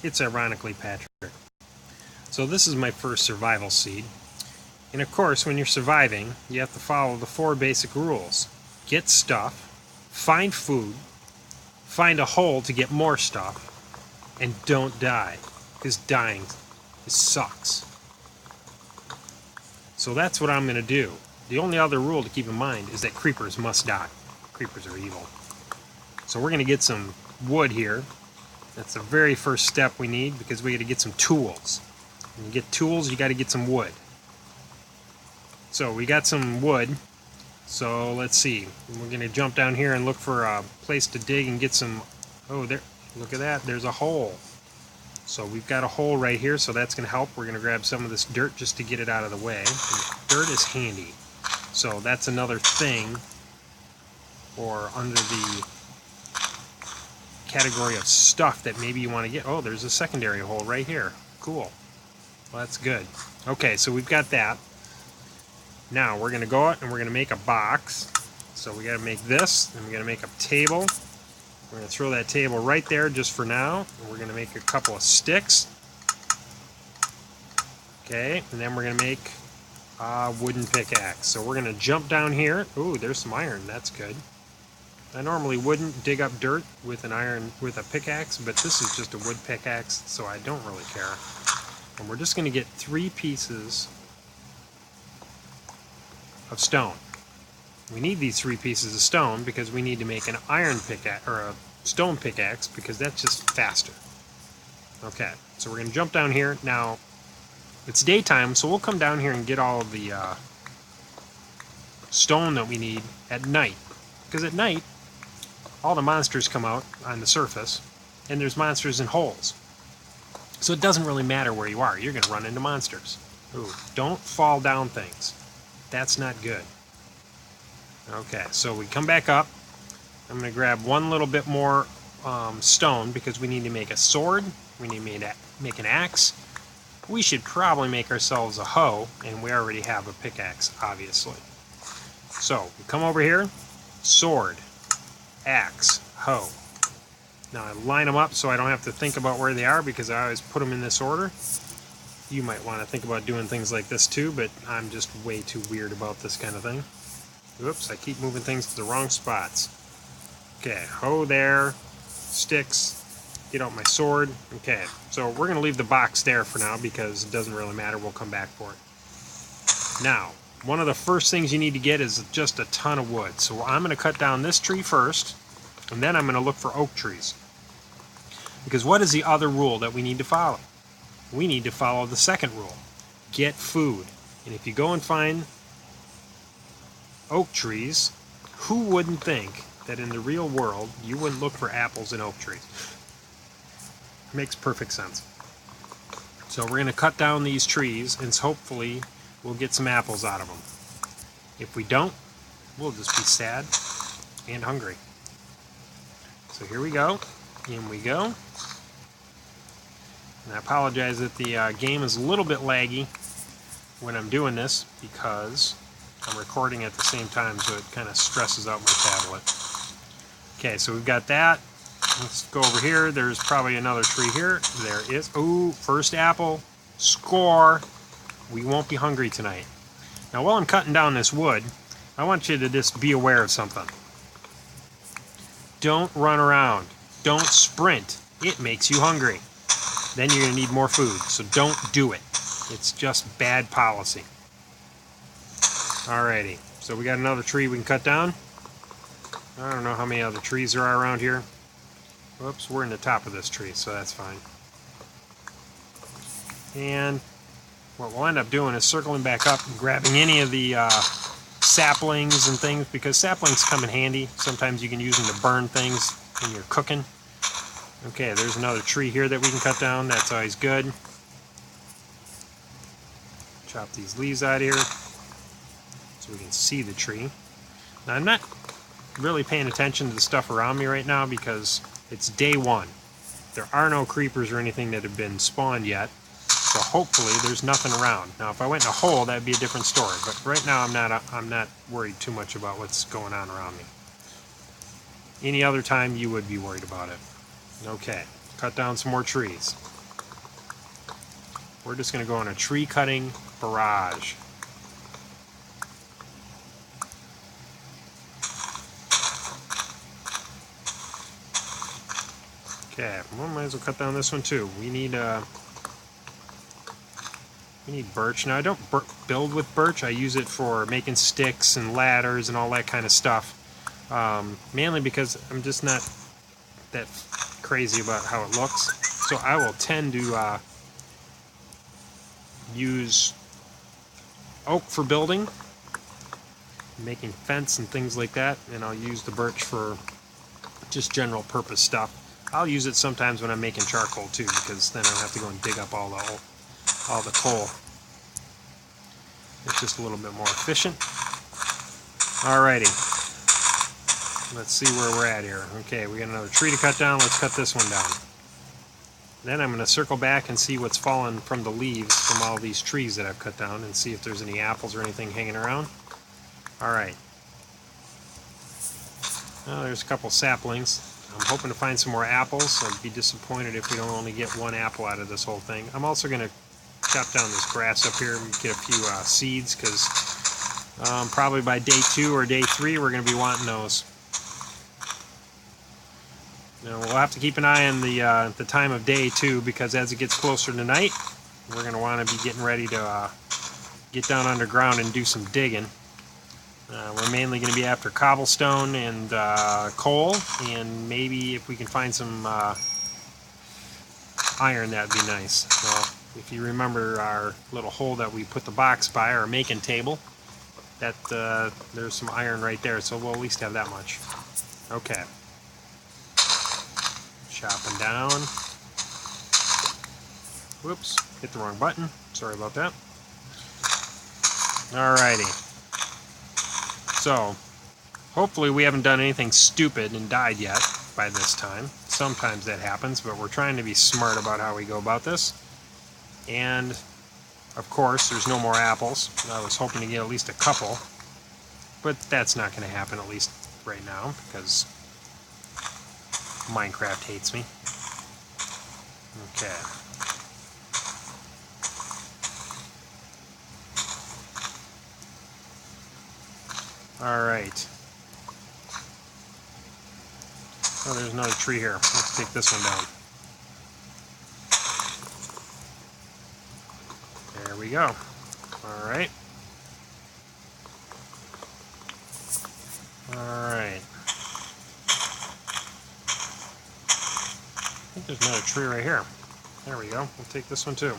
It's ironically Patrick. So this is my first survival seed. And of course, when you're surviving, you have to follow the 4 basic rules. Get stuff, find food, find a hole to get more stuff, and don't die, because dying sucks. So that's what I'm going to do. The only other rule to keep in mind is that creepers must die. Creepers are evil. So we're going to get some wood here. That's the very first step we need, because we got to get some tools. When you get tools, you got to get some wood. So we got some wood. So let's see. We're going to jump down here and look for a place to dig and get some... Oh, there. Look at that. There's a hole. So we've got a hole right here, so that's going to help. We're going to grab some of this dirt just to get it out of the way. And dirt is handy. So that's another thing, or under the category of stuff that maybe you want to get. Oh, there's a secondary hole right here. Cool. Well, that's good. Okay, so we've got that. Now we're going to go out and we're going to make a box. So we got to make this, and we're going to make a table. We're going to throw that table right there just for now. And we're going to make a couple of sticks. Okay, and then we're going to make a wooden pickaxe. So we're going to jump down here. Ooh, there's some iron. That's good. I normally wouldn't dig up dirt with a pickaxe, but this is just a wood pickaxe, so I don't really care. And we're just going to get 3 pieces of stone. We need these 3 pieces of stone because we need to make an iron pickaxe, or a stone pickaxe, because that's just faster. Okay, so we're going to jump down here. Now, it's daytime, so we'll come down here and get all of the stone that we need at night. Because at night, all the monsters come out on the surface, and there's monsters in holes. So it doesn't really matter where you are. You're going to run into monsters. Ooh, don't fall down things. That's not good. Okay, so we come back up. I'm going to grab one little bit more stone because we need to make a sword. We need to make an axe. We should probably make ourselves a hoe, and we already have a pickaxe, obviously. So, we come over here, sword, axe, hoe. Now I line them up so I don't have to think about where they are because I always put them in this order. You might want to think about doing things like this too, but I'm just way too weird about this kind of thing. Oops, I keep moving things to the wrong spots. Okay, hoe there, sticks, get out my sword. Okay, so we're going to leave the box there for now because it doesn't really matter. We'll come back for it. Now, one of the first things you need to get is just a ton of wood. So I'm going to cut down this tree first, and then I'm going to look for oak trees. Because what is the other rule that we need to follow? We need to follow the second rule. Get food. And if you go and find oak trees, who wouldn't think that in the real world you wouldn't look for apples in oak trees? Makes perfect sense. So we're going to cut down these trees and hopefully we'll get some apples out of them. If we don't, we'll just be sad and hungry. So here we go. In we go. And I apologize that the game is a little bit laggy when I'm doing this because I'm recording at the same time, so it kind of stresses out my tablet. Okay, so we've got that. Let's go over here. There's probably another tree here. There is. Ooh, first apple. Score. We won't be hungry tonight. Now, while I'm cutting down this wood, I want you to just be aware of something. Don't run around. Don't sprint. It makes you hungry. Then you're going to need more food, so don't do it. It's just bad policy. Alrighty, so we got another tree we can cut down. I don't know how many other trees there are around here. Whoops, we're in the top of this tree, so that's fine. And what we'll end up doing is circling back up and grabbing any of the saplings and things, because saplings come in handy. Sometimes you can use them to burn things when you're cooking. Okay, there's another tree here that we can cut down. That's always good. Chop these leaves out of here so we can see the tree. Now, I'm not really paying attention to the stuff around me right now because it's day 1. There are no creepers or anything that have been spawned yet, so hopefully there's nothing around. Now, if I went in a hole, that'd be a different story, but right now I'm not worried too much about what's going on around me. Any other time, you would be worried about it. Okay, cut down some more trees. We're just going to go on a tree cutting barrage. Okay, well, might as well cut down this one too. We need birch. Now I don't build with birch. I use it for making sticks and ladders and all that kind of stuff. Mainly because I'm just not that crazy about how it looks. So I will tend to use oak for building, making fence and things like that, and I'll use the birch for just general purpose stuff. I'll use it sometimes when I'm making charcoal too, because then I don't have to go and dig up all the coal. It's just a little bit more efficient. Alrighty, let's see where we're at here. Okay, we got another tree to cut down. Let's cut this one down. Then I'm going to circle back and see what's fallen from the leaves from all these trees that I've cut down and see if there's any apples or anything hanging around. Alright. Well, there's a couple saplings. I'm hoping to find some more apples. I'd be disappointed if we don't only get one apple out of this whole thing. I'm also going to chop down this grass up here and get a few seeds, because probably by day 2 or day 3 we're going to be wanting those. Now, we'll have to keep an eye on the time of day too, because as it gets closer to night, we're going to want to be getting ready to get down underground and do some digging. We're mainly going to be after cobblestone and coal, and maybe if we can find some iron, that'd be nice. Well, if you remember our little hole that we put the box by, our making table, that there's some iron right there, so we'll at least have that much. Okay. Chopping down. Whoops, hit the wrong button. Sorry about that. Alrighty. So, hopefully we haven't done anything stupid and died yet by this time. Sometimes that happens, but we're trying to be smart about how we go about this. And, of course, there's no more apples. I was hoping to get at least a couple, but that's not going to happen, at least right now, because Minecraft hates me. Okay. Alright. Oh, there's another tree here. Let's take this one down. There we go. Alright. Alright. I think there's another tree right here. There we go. We'll take this one too.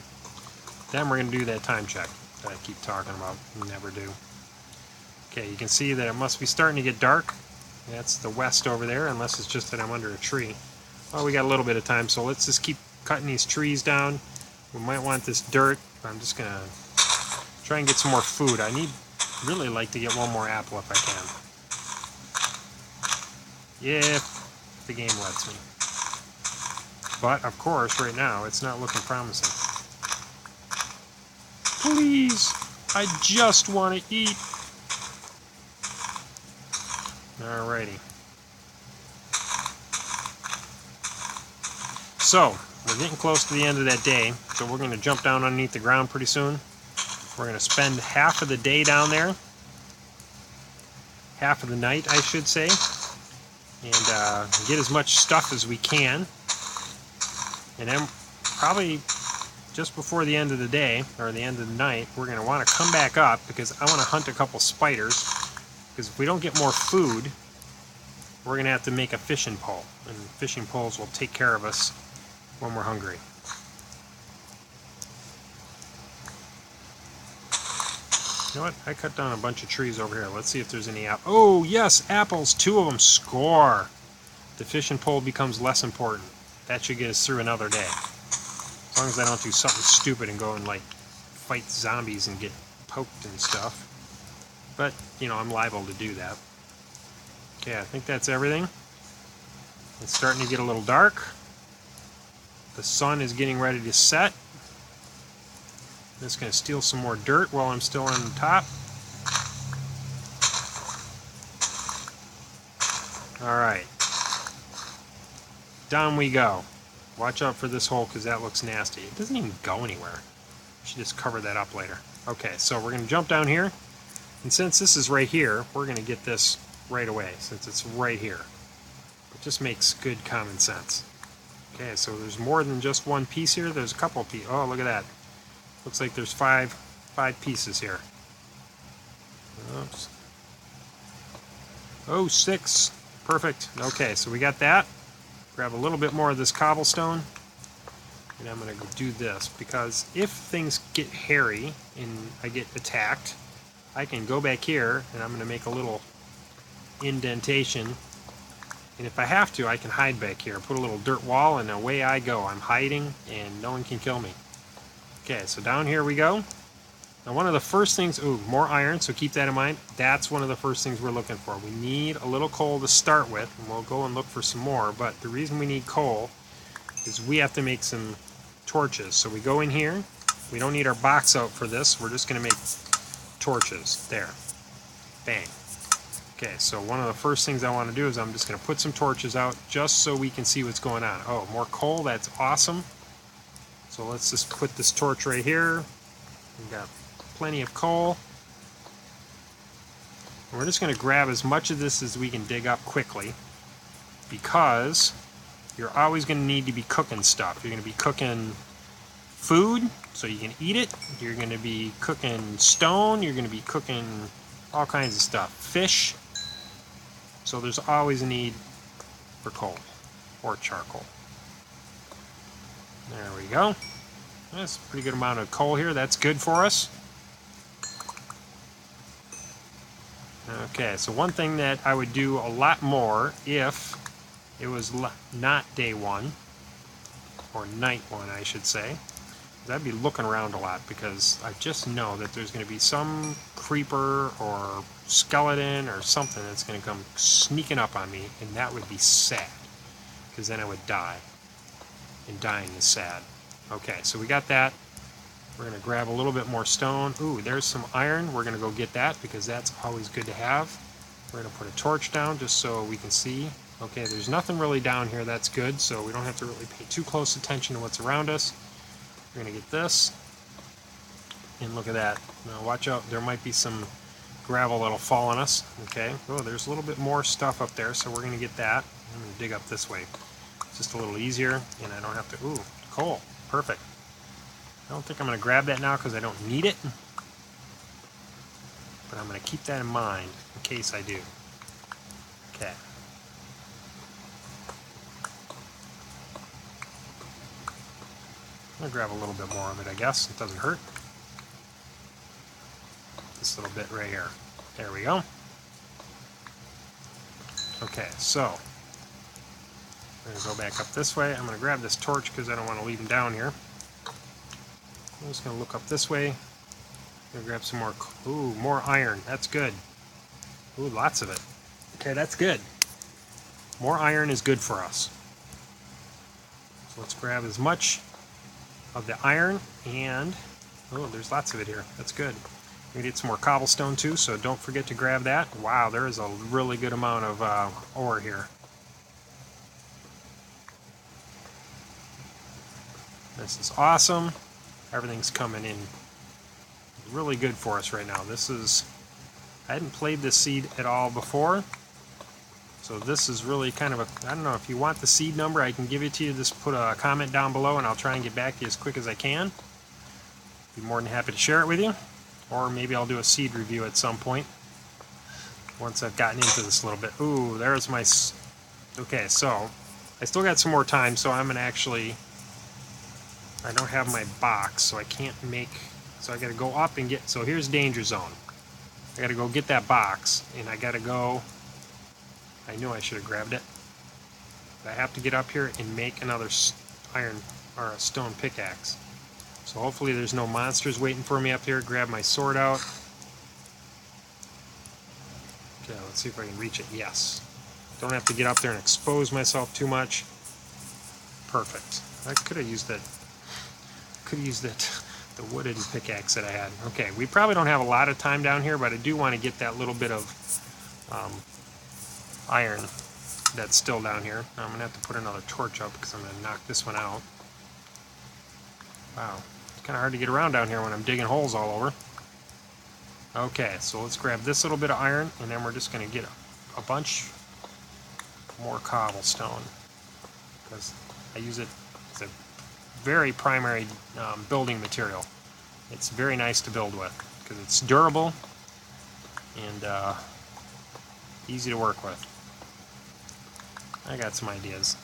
Then we're going to do that time check that I keep talking about and never do. Okay, you can see that it must be starting to get dark. That's the west over there, unless it's just that I'm under a tree. Well, we got a little bit of time, so let's just keep cutting these trees down. We might want this dirt. I'm just going to try and get some more food. I need really like to get one more apple if I can. If the game lets me. But, of course, right now, it's not looking promising. Please! I just want to eat! Alrighty. So, we're getting close to the end of that day, so we're going to jump down underneath the ground pretty soon. We're going to spend half of the day down there. Half of the night, I should say. And get as much stuff as we can. And then, probably just before the end of the day, or the end of the night, we're going to want to come back up, because I want to hunt a couple spiders. Because if we don't get more food, we're going to have to make a fishing pole. And fishing poles will take care of us when we're hungry. You know what? I cut down a bunch of trees over here. Let's see if there's any apples. Oh, yes, apples. 2 of them. Score. The fishing pole becomes less important. That should get us through another day. As long as I don't do something stupid and go and, like, fight zombies and get poked and stuff. But, you know, I'm liable to do that. Okay, I think that's everything. It's starting to get a little dark. The sun is getting ready to set. I'm just going to steal some more dirt while I'm still on the top. Alright. Down we go. Watch out for this hole, because that looks nasty. It doesn't even go anywhere. Should just cover that up later. Okay, so we're going to jump down here, and since this is right here, we're going to get this right away, since it's right here. It just makes good common sense. Okay, so there's more than just one piece here. There's a couple of pieces. Oh, look at that. Looks like there's five pieces here. Oops. Oh, 6. Perfect. Okay, so we got that. Grab a little bit more of this cobblestone. And I'm going to do this, because if things get hairy and I get attacked, I can go back here and I'm going to make a little indentation. And if I have to, I can hide back here. Put a little dirt wall and away I go. I'm hiding and no one can kill me. Okay, so down here we go. Now one of the first things, ooh, more iron, so keep that in mind. That's one of the first things we're looking for. We need a little coal to start with, and we'll go and look for some more. But the reason we need coal is we have to make some torches. So we go in here. We don't need our box out for this. We're just going to make torches. There. Bang. Okay, so one of the first things I want to do is I'm just going to put some torches out just so we can see what's going on. Oh, more coal. That's awesome. So let's just put this torch right here. We've got plenty of coal. And we're just going to grab as much of this as we can dig up quickly, because you're always going to need to be cooking stuff. You're going to be cooking food so you can eat it. You're going to be cooking stone. You're going to be cooking all kinds of stuff. Fish. So there's always a need for coal or charcoal. There we go. That's a pretty good amount of coal here. That's good for us. Okay, so one thing that I would do a lot more if it was not day 1, or night 1 I should say, is I'd be looking around a lot, because I just know that there's going to be some creeper or skeleton or something that's going to come sneaking up on me, and that would be sad, because then I would die, and dying is sad. Okay, so we got that. We're going to grab a little bit more stone. Ooh, there's some iron. We're going to go get that, because that's always good to have. We're going to put a torch down just so we can see. Okay, there's nothing really down here. That's good, so we don't have to really pay too close attention to what's around us. We're going to get this. And look at that. Now watch out. There might be some gravel that'll fall on us. Okay. Oh, there's a little bit more stuff up there, so we're going to get that. I'm going to dig up this way. It's just a little easier, and I don't have to... Ooh, coal. Perfect. I don't think I'm going to grab that now because I don't need it. But I'm going to keep that in mind in case I do. Okay. I'm going to grab a little bit more of it, I guess. It doesn't hurt. This little bit right here. There we go. Okay, so I'm going to go back up this way. I'm going to grab this torch because I don't want to leave them down here. I'm just going to look up this way. I'm going to grab some more. Ooh, more iron. That's good. Ooh, lots of it. Okay, that's good. More iron is good for us. So let's grab as much of the iron, and oh, there's lots of it here. That's good. We need some more cobblestone too, so don't forget to grab that. Wow, there is a really good amount of ore here. This is awesome. Everything's coming in really good for us right now. This is, I hadn't played this seed at all before, so this is really kind of a, I don't know, if you want the seed number, I can give it to you. Just put a comment down below and I'll try and get back to you as quick as I can. Be more than happy to share it with you, or maybe I'll do a seed review at some point once I've gotten into this a little bit. Ooh, there's my, okay, so I still got some more time, so I'm gonna actually, I don't have my box, so I can't make, so I gotta go up and get, so here's danger zone. I gotta go get that box, and I gotta go, I knew I should have grabbed it, but I have to get up here and make another iron, or a stone pickaxe. So hopefully there's no monsters waiting for me up here. Grab my sword out. Okay, let's see if I can reach it. Yes. Don't have to get up there and expose myself too much. Perfect. I could have used that. Could have used that, the wooden pickaxe that I had. Okay, we probably don't have a lot of time down here, but I do want to get that little bit of iron that's still down here. Now I'm going to have to put another torch up because I'm going to knock this one out. Wow. kind of hard to get around down here when I'm digging holes all over. Okay, so let's grab this little bit of iron, and then we're just going to get a bunch more cobblestone, because I use it as a very primary building material. It's very nice to build with because it's durable and easy to work with. I got some ideas.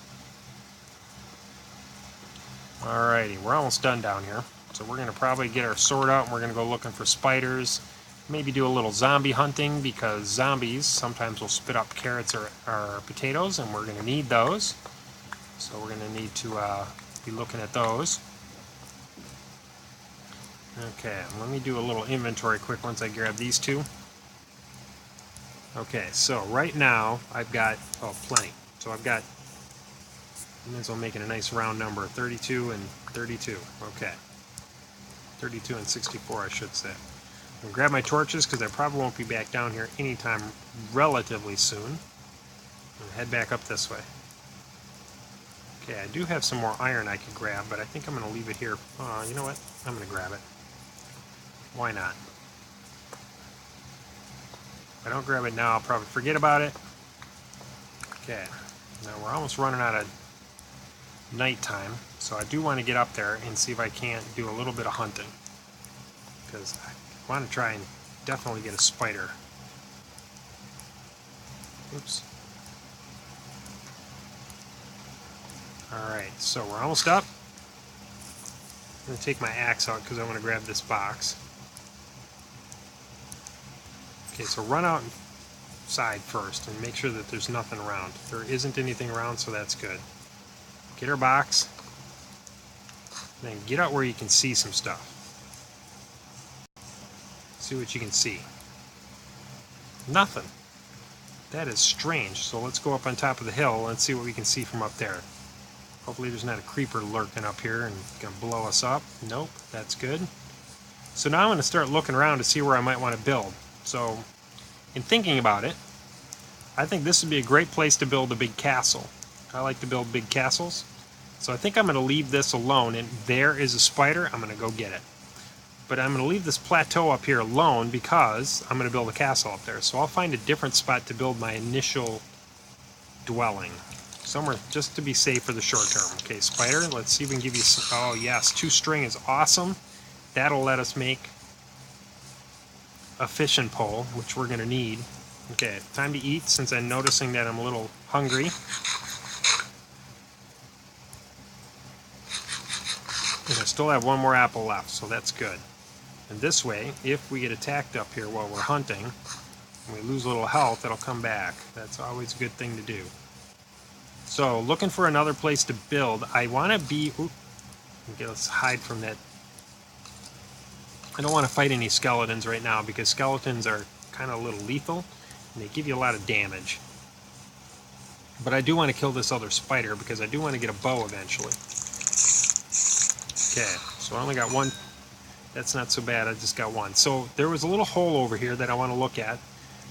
Alrighty, we're almost done down here. So we're going to probably get our sword out and we're going to go looking for spiders. Maybe do a little zombie hunting, because zombies sometimes will spit up carrots or potatoes, and we're going to need those. So we're going to need to be looking at those. Okay, let me do a little inventory quick once I grab these two. Okay, so right now I've got, plenty. So I've got, so I'm making a nice round number, 32 and 32. Okay. 32 and 64, I should say. I'm going to grab my torches because I probably won't be back down here anytime relatively soon. I'm going to head back up this way. Okay, I do have some more iron I could grab, but I think I'm going to leave it here. You know what? I'm going to grab it. Why not? If I don't grab it now, I'll probably forget about it. Okay, now we're almost running out of nighttime, so I do want to get up there and see if I can't do a little bit of hunting, because I want to try and definitely get a spider. Oops. Alright, so we're almost up. I'm going to take my axe out because I want to grab this box. Okay, so run outside first and make sure that there's nothing around. There isn't anything around, so that's good. Get our box, and then get out where you can see some stuff. See what you can see. Nothing. That is strange. So let's go up on top of the hill and see what we can see from up there. Hopefully there's not a creeper lurking up here and gonna blow us up. Nope, that's good. So now I'm going to start looking around to see where I might want to build. So in thinking about it, I think this would be a great place to build a big castle. I like to build big castles. So I think I'm going to leave this alone, and there is a spider. I'm going to go get it. But I'm going to leave this plateau up here alone because I'm going to build a castle up there. So I'll find a different spot to build my initial dwelling. Somewhere just to be safe for the short term. Okay, spider, let's see if we can give you some. Oh yes, 2 string is awesome. That'll let us make a fishing pole, which we're going to need. Okay, time to eat since I'm noticing that I'm a little hungry. And I still have 1 more apple left, so that's good. And this way, if we get attacked up here while we're hunting, and we lose a little health, it'll come back. That's always a good thing to do. So, looking for another place to build. I want to be... Okay, let's hide from that. I don't want to fight any skeletons right now because skeletons are kind of a little lethal, and they give you a lot of damage. But I do want to kill this other spider because I do want to get a bow eventually. Okay, so I only got 1. That's not so bad, I just got 1. So there was a little hole over here that I want to look at.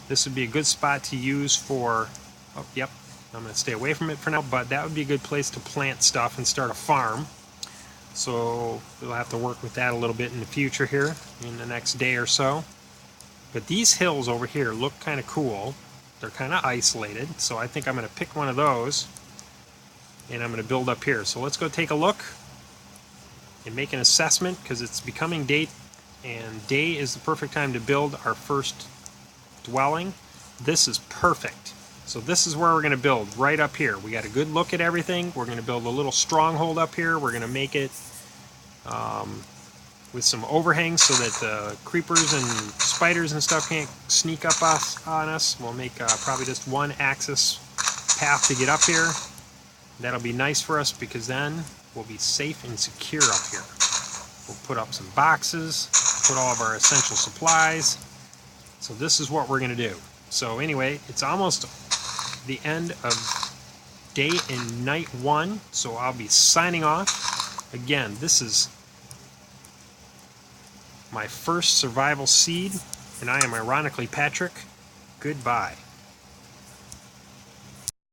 This would be a good spot to use for... Oh, yep, I'm going to stay away from it for now, but that would be a good place to plant stuff and start a farm. So we'll have to work with that a little bit in the future here, in the next day or so. But these hills over here look kind of cool. They're kind of isolated, so I think I'm going to pick one of those, and I'm going to build up here. So let's go take a look and make an assessment, because it's becoming day, and day is the perfect time to build our first dwelling. This is perfect. So this is where we're going to build, right up here. We got a good look at everything. We're going to build a little stronghold up here. We're going to make it with some overhangs so that the creepers and spiders and stuff can't sneak up on us. We'll make probably just 1 axis path to get up here. That'll be nice for us because then we'll be safe and secure up here. We'll put up some boxes, put all of our essential supplies. So this is what we're going to do. So anyway, it's almost the end of day and night 1, so I'll be signing off. Again, this is my first survival seed, and I am ironically Patrick. Goodbye.